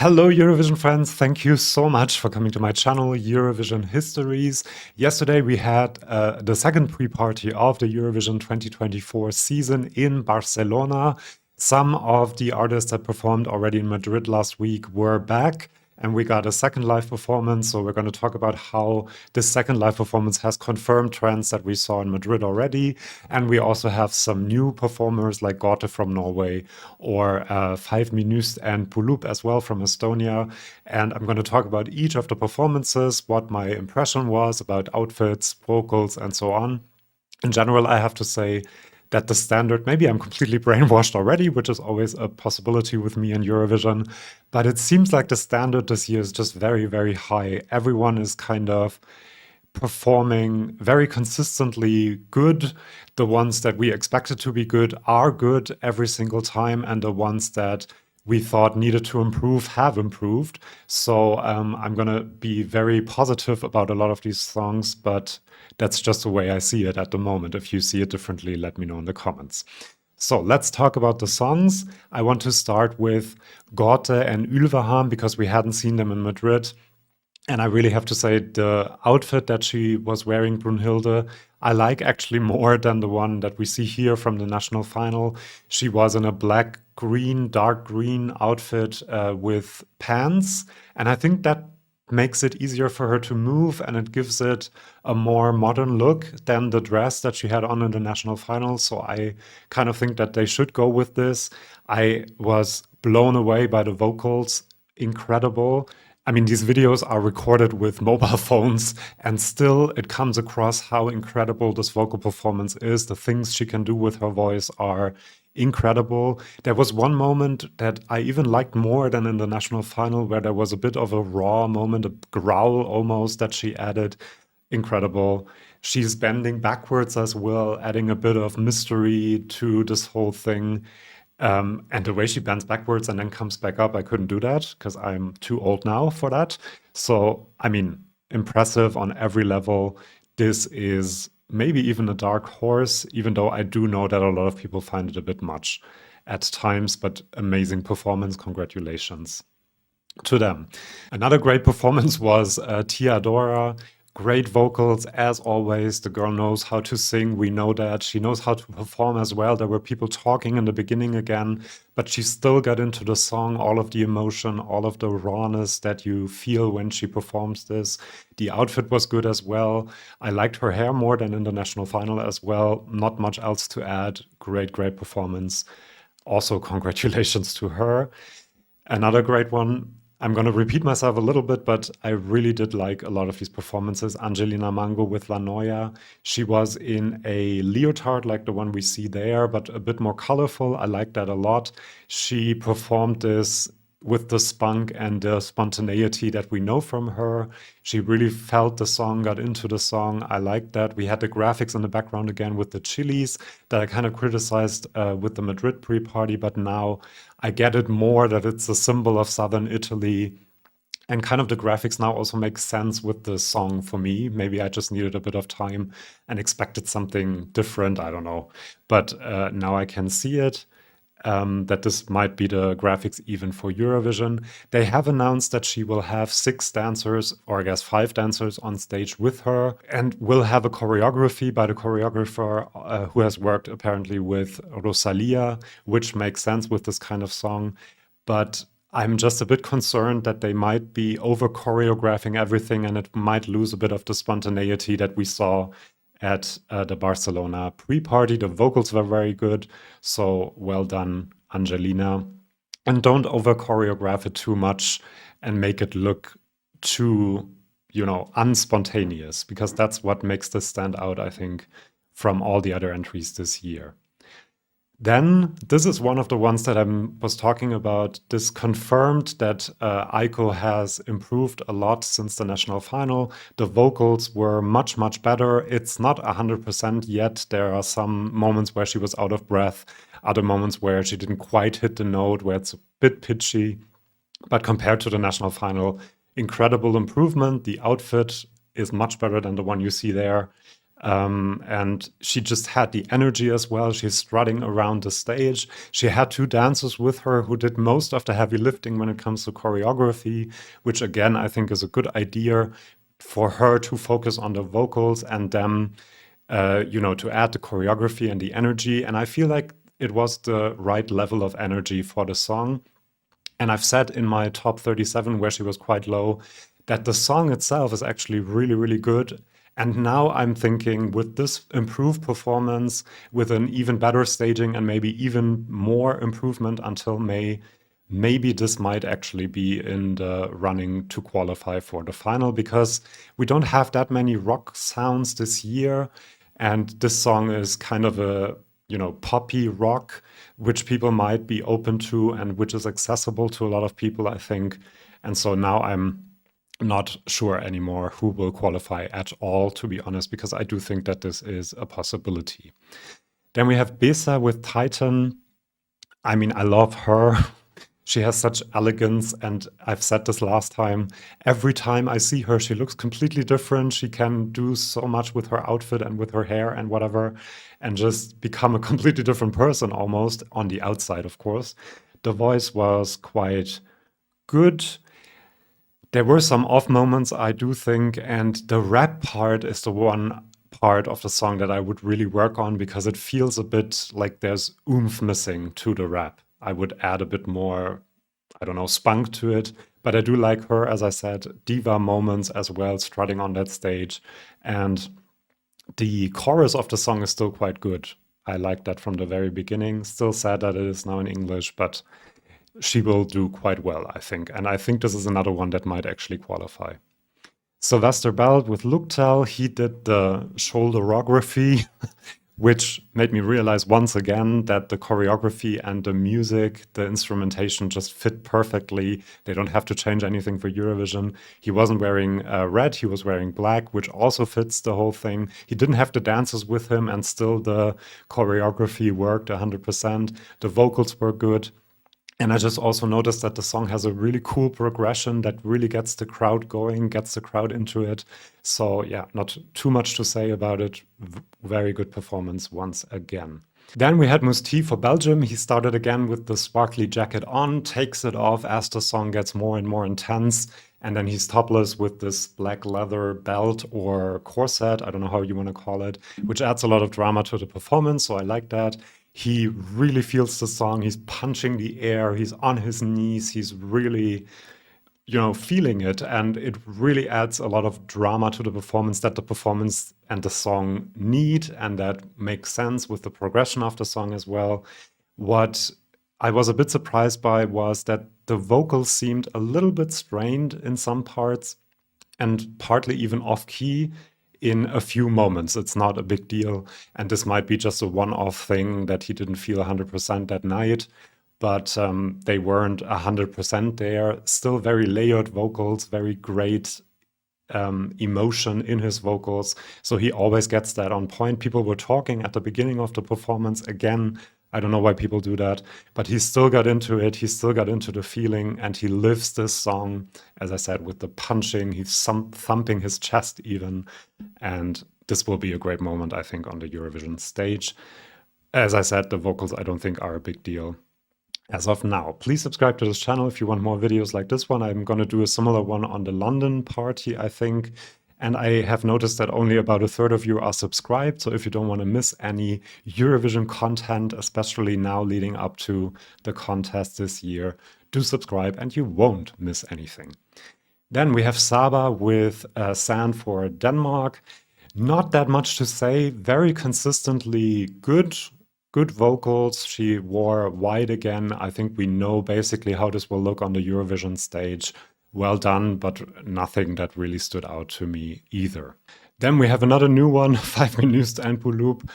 Hello, Eurovision friends. Thank you so much for coming to my channel, Eurovision Histories. Yesterday, we had the second pre-party of the Eurovision 2024 season in Barcelona. Some of the artists that performed already in Madrid last week were back, and we got a second live performance. So we're going to talk about how this second live performance has confirmed trends that we saw in Madrid already. And we also have some new performers like Gorte from Norway or five minuust and puluup as well from Estonia. And I'm going to talk about each of the performances, what my impression was about outfits, vocals, and so on. In general, I have to say that the standard, maybe I'm completely brainwashed already, which is always a possibility with me in Eurovision, but it seems like the standard this year is just very, very high. Everyone is kind of performing very consistently good. The ones that we expected to be good are good every single time, and the ones that we thought needed to improve have improved. So I'm going to be very positive about a lot of these songs, but that's just the way I see it at the moment. If you see it differently, let me know in the comments. So let's talk about the songs. I want to start with Gorte and Ylvahan because we hadn't seen them in Madrid. And I really have to say the outfit that she was wearing, Brunhilde, I like actually more than the one that we see here from the national final. She was in a dark green outfit with pants. And I think that makes it easier for her to move and it gives it a more modern look than the dress that she had on in the national final. So I kind of think that they should go with this. I was blown away by the vocals. Incredible. I mean, these videos are recorded with mobile phones, and still it comes across how incredible this vocal performance is. The things she can do with her voice are incredible. There was one moment that I even liked more than in the national final, where there was a bit of a raw moment, a growl almost that she added. Incredible. She's bending backwards as well, adding a bit of mystery to this whole thing. And the way she bends backwards and then comes back up, I couldn't do that because I'm too old now for that. So, I mean, impressive on every level. This is maybe even a dark horse, even though I do know that a lot of people find it a bit much at times, but amazing performance. Congratulations to them. Another great performance was Tiadora. Great vocals, as always. The girl knows how to sing. We know that. She knows how to perform as well. There were people talking in the beginning again, but she still got into the song, all of the emotion, all of the rawness that you feel when she performs this. The outfit was good as well. I liked her hair more than in the national final as well. Not much else to add. Great, great performance. Also, congratulations to her. Another great one. I'm going to repeat myself a little bit, but I really did like a lot of these performances. Angelina Mango with La Noia. She was in a leotard like the one we see there, but a bit more colorful. I like that a lot. She performed this with the spunk and the spontaneity that we know from her. She really felt the song, got into the song. I liked that. We had the graphics in the background again with the chilies that I kind of criticized with the Madrid pre-party, but now I get it more that it's a symbol of southern Italy. And kind of the graphics now also make sense with the song for me. Maybe I just needed a bit of time and expected something different. I don't know. But now I can see it. That this might be the graphics even for Eurovision. They have announced that she will have 6 dancers, or I guess 5 dancers on stage with her, and will have a choreography by the choreographer who has worked apparently with Rosalia, which makes sense with this kind of song. But I'm just a bit concerned that they might be over choreographing everything and it might lose a bit of the spontaneity that we saw at the Barcelona pre-party. The vocals were very good, so well done, Angelina. And don't over choreograph it too much and make it look too, unspontaneous, because that's what makes this stand out, I think, from all the other entries this year. Then this is one of the ones that I was talking about. This confirmed that Aiko has improved a lot since the national final. The vocals were much, much better. It's not 100% yet. There are some moments where she was out of breath, other moments where she didn't quite hit the note, where it's a bit pitchy. But compared to the national final, incredible improvement. The outfit is much better than the one you see there. And she just had the energy as well. She's strutting around the stage. She had two dancers with her who did most of the heavy lifting when it comes to choreography, which again, I think is a good idea for her to focus on the vocals and them, to add the choreography and the energy. And I feel like it was the right level of energy for the song. And I've said in my top 37, where she was quite low, that the song itself is actually really, really good. And now I'm thinking with this improved performance, with an even better staging and maybe even more improvement until May, maybe this might actually be in the running to qualify for the final because we don't have that many rock sounds this year. And this song is kind of a, poppy rock, which people might be open to and which is accessible to a lot of people, I think. And so now I'm not sure anymore who will qualify at all, to be honest, because I do think that this is a possibility. Then we have Besa with Titan. I mean, I love her. She has such elegance, and I've said this last time. Every time I see her, she looks completely different. She can do so much with her outfit and with her hair and whatever, and just become a completely different person almost on the outside, of course. The voice was quite good. There were some off moments, I do think, and the rap part is the one part of the song that I would really work on because it feels a bit like there's oomph missing to the rap. I would add a bit more, I don't know, spunk to it. But I do like her, as I said, diva moments as well, strutting on that stage. And the chorus of the song is still quite good. I like that from the very beginning. Still sad that it is now in English, but she will do quite well, I think. And I think this is another one that might actually qualify. Sylvester Bel with Looktel, he did the shoulderography, which made me realize once again that the choreography and the music, the instrumentation just fit perfectly. They don't have to change anything for Eurovision. He wasn't wearing red, he was wearing black, which also fits the whole thing. He didn't have the dancers with him, and still the choreography worked 100%. The vocals were good. And I just also noticed that the song has a really cool progression that really gets the crowd going, gets the crowd into it. So yeah, not too much to say about it. Very good performance once again. Then we had Mustii for Belgium. He started again with the sparkly jacket on, takes it off as the song gets more and more intense. And then he's topless with this black leather belt or corset, I don't know how you want to call it, which adds a lot of drama to the performance. So I like that. He really feels the song. He's punching the air. He's on his knees. He's really, feeling it. And it really adds a lot of drama to the performance that the performance and the song need. And that makes sense with the progression of the song as well. What I was a bit surprised by was that the vocals seemed a little bit strained in some parts and partly even off key in a few moments. It's not a big deal. And this might be just a one-off thing that he didn't feel 100% that night. But they weren't 100% there. Still very layered vocals, very great emotion in his vocals. So he always gets that on point. People were talking at the beginning of the performance. Again, I don't know why people do that, but he still got into it. He still got into the feeling, and he lives this song, as I said, with the punching. He's thumping his chest even. And this will be a great moment, I think, on the Eurovision stage. As I said, the vocals I don't think are a big deal as of now. Please subscribe to this channel if you want more videos like this one. I'm going to do a similar one on the London party, I think. And I have noticed that only about a third of you are subscribed. So if you don't want to miss any Eurovision content, especially now leading up to the contest this year, do subscribe and you won't miss anything. Then we have Saba with Sand for Denmark. Not that much to say. Very consistently good vocals. She wore white again. I think we know basically how this will look on the Eurovision stage. Well done, but nothing that really stood out to me either. Then we have another new one, 5 minuust and puluup.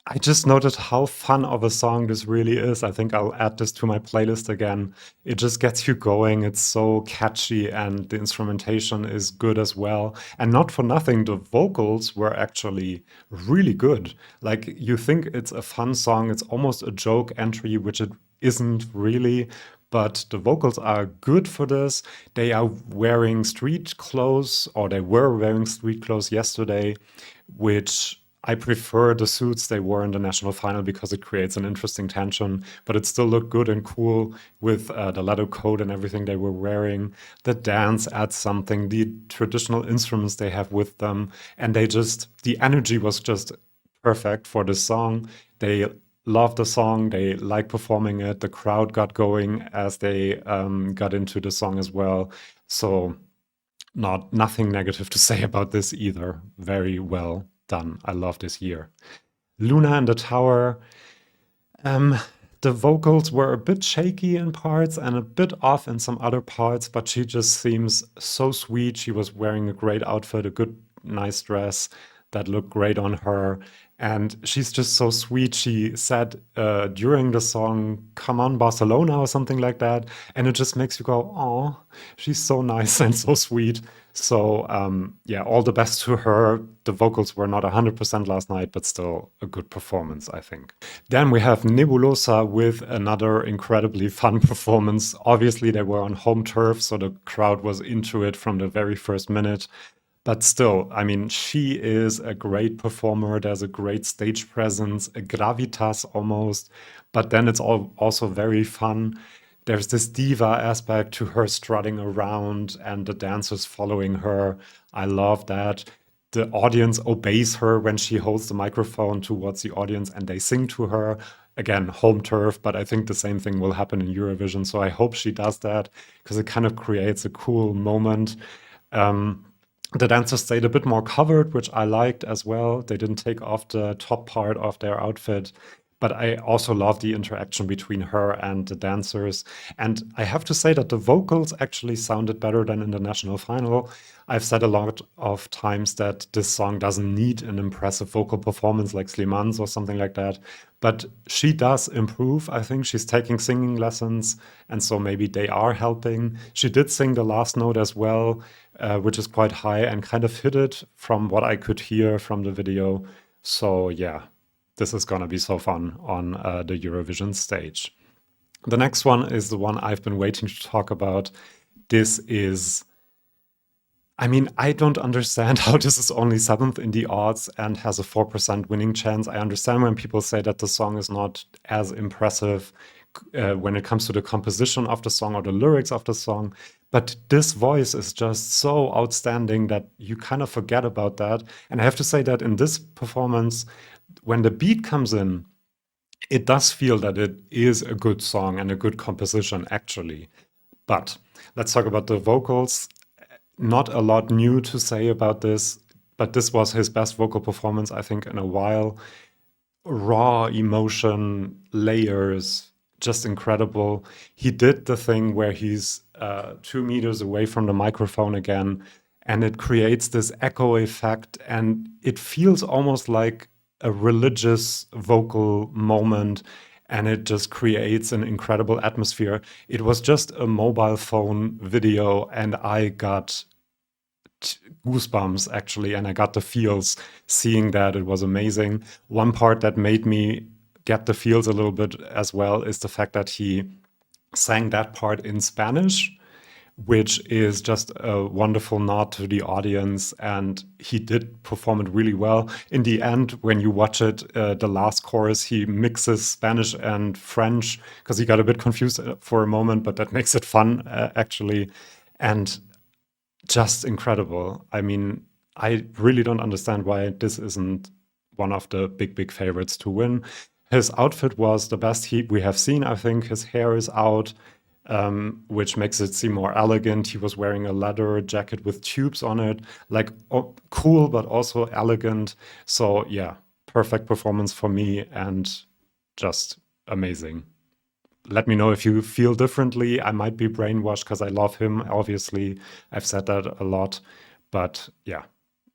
I just noted how fun of a song this really is. I think I'll add this to my playlist again. It just gets you going. It's so catchy and the instrumentation is good as well. And not for nothing, the vocals were actually really good. Like, you think it's a fun song. It's almost a joke entry, which it isn't really. but the vocals are good for this. They are wearing street clothes, or they were wearing street clothes yesterday, which I prefer the suits they wore in the national final because it creates an interesting tension, but it still looked good and cool with the leather coat and everything they were wearing. The dance adds something, the traditional instruments they have with them, and the energy was just perfect for the song. They loved the song, they liked performing it, the crowd got going as they got into the song as well. So, nothing negative to say about this either. Very well done. I love this year. Luna in the tower. Um, the vocals were a bit shaky in parts and a bit off in some other parts, but she just seems so sweet. She was wearing a great outfit, a good, nice dress that looked great on her. And she's just so sweet. She said during the song, "Come on, Barcelona," or something like that. And it just makes you go, "Oh, she's so nice and so sweet." So, yeah, all the best to her. The vocals were not 100% last night, but still a good performance, I think. Then we have Nebulosa with another incredibly fun performance. Obviously, they were on home turf, so the crowd was into it from the very first minute. But still, I mean, she is a great performer. There's a great stage presence, a gravitas almost, but then it's also very fun. There's this diva aspect to her strutting around and the dancers following her. I love that. The audience obeys her when she holds the microphone towards the audience and they sing to her. Again, home turf, but I think the same thing will happen in Eurovision. So I hope she does that because it kind of creates a cool moment. The dancers stayed a bit more covered, which I liked as well. They didn't take off the top part of their outfit. But I also love the interaction between her and the dancers. And I have to say that the vocals actually sounded better than in the national final. I've said a lot of times that this song doesn't need an impressive vocal performance like Slimane's or something like that. But she does improve. I think she's taking singing lessons, and so maybe they are helping. She did sing the last note as well, which is quite high and kind of hit it from what I could hear from the video. So, yeah, this is gonna be so fun on the Eurovision stage. The next one is the one I've been waiting to talk about. This is, I mean, I don't understand how this is only seventh in the odds and has a 4% winning chance. I understand when people say that the song is not as impressive when it comes to the composition of the song or the lyrics of the song, but this voice is just so outstanding that you kind of forget about that. And I have to say that in this performance, when the beat comes in, it does feel that it is a good song and a good composition, actually. But let's talk about the vocals. Not a lot new to say about this, but this was his best vocal performance, I think, in a while. Raw emotion, layers, just incredible. He did the thing where he's 2 meters away from the microphone again, and it creates this echo effect, and it feels almost like a religious vocal moment, and it just creates an incredible atmosphere. It was just a mobile phone video, and I got goosebumps actually, and I got the feels seeing that. It was amazing. One part that made me get the feels a little bit as well is the fact that he sang that part in Spanish, which is just a wonderful nod to the audience, and he did perform it really well. In the end, when you watch it, the last chorus, he mixes Spanish and French because he got a bit confused for a moment, but that makes it fun, actually. And just incredible. I mean, I really don't understand why this isn't one of the big favorites to win. His outfit was the best we have seen. I think his hair is out, which makes it seem more elegant. He was wearing a leather jacket with tubes on it, like cool, but also elegant. So yeah, perfect performance for me and just amazing. Let me know if you feel differently. I might be brainwashed because I love him, obviously. I've said that a lot, but yeah,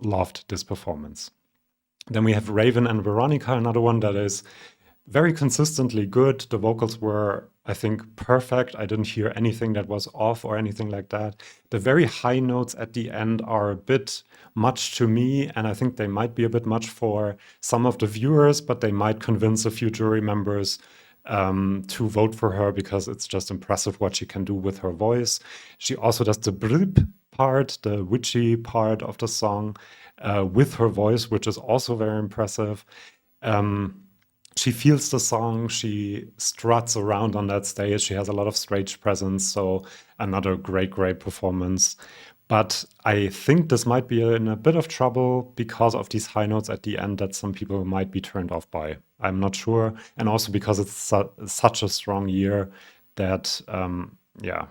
loved this performance. Then we have Raiven and Veronica, another one that is very consistently good. The vocals were, I think, perfect. I didn't hear anything that was off or anything like that. The very high notes at the end are a bit much to me, and I think they might be a bit much for some of the viewers, but they might convince a few jury members. to vote for her because it's just impressive what she can do with her voice. She also does the brip part, the witchy part of the song with her voice, which is also very impressive. She feels the song, she struts around on that stage, she has a lot of stage presence, so another great performance. But I think this might be in a bit of trouble because of these high notes at the end that some people might be turned off by. I'm not sure. And also because it's such a strong year that, yeah.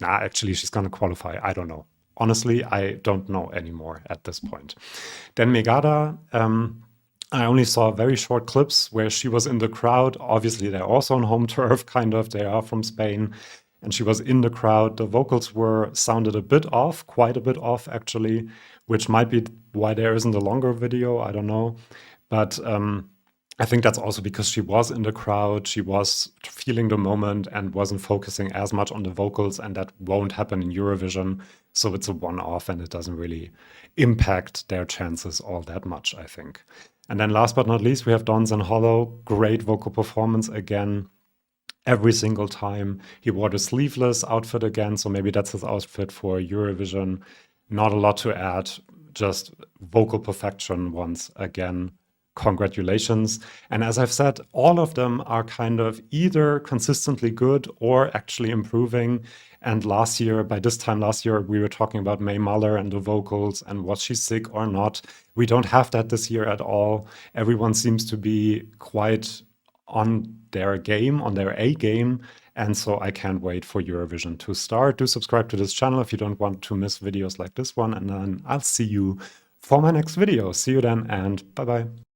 Nah, actually, she's going to qualify. I don't know. Honestly, I don't know anymore at this point. Then Megara, I only saw very short clips where she was in the crowd. Obviously, they're also on home turf, kind of. They are from Spain. And she was in the crowd. The vocals were sounded a bit off, quite a bit off, actually, which might be why there isn't a longer video. I don't know. But I think that's also because she was in the crowd, she was feeling the moment and wasn't focusing as much on the vocals, and that won't happen in Eurovision. So it's a one-off and it doesn't really impact their chances all that much, I think. And then last but not least, we have Dons and Hollow. Great vocal performance again. Every single time. He wore the sleeveless outfit again, so maybe that's his outfit for Eurovision. Not a lot to add, just vocal perfection once again. Congratulations. And as I've said, all of them are kind of either consistently good or actually improving. And last year, by this time last year, we were talking about May Muller and the vocals and was she sick or not. We don't have that this year at all. Everyone seems to be quite on their game, on their A game. And so I can't wait for Eurovision to start. Do subscribe to this channel if you don't want to miss videos like this one. And then I'll see you for my next video. See you then and bye-bye.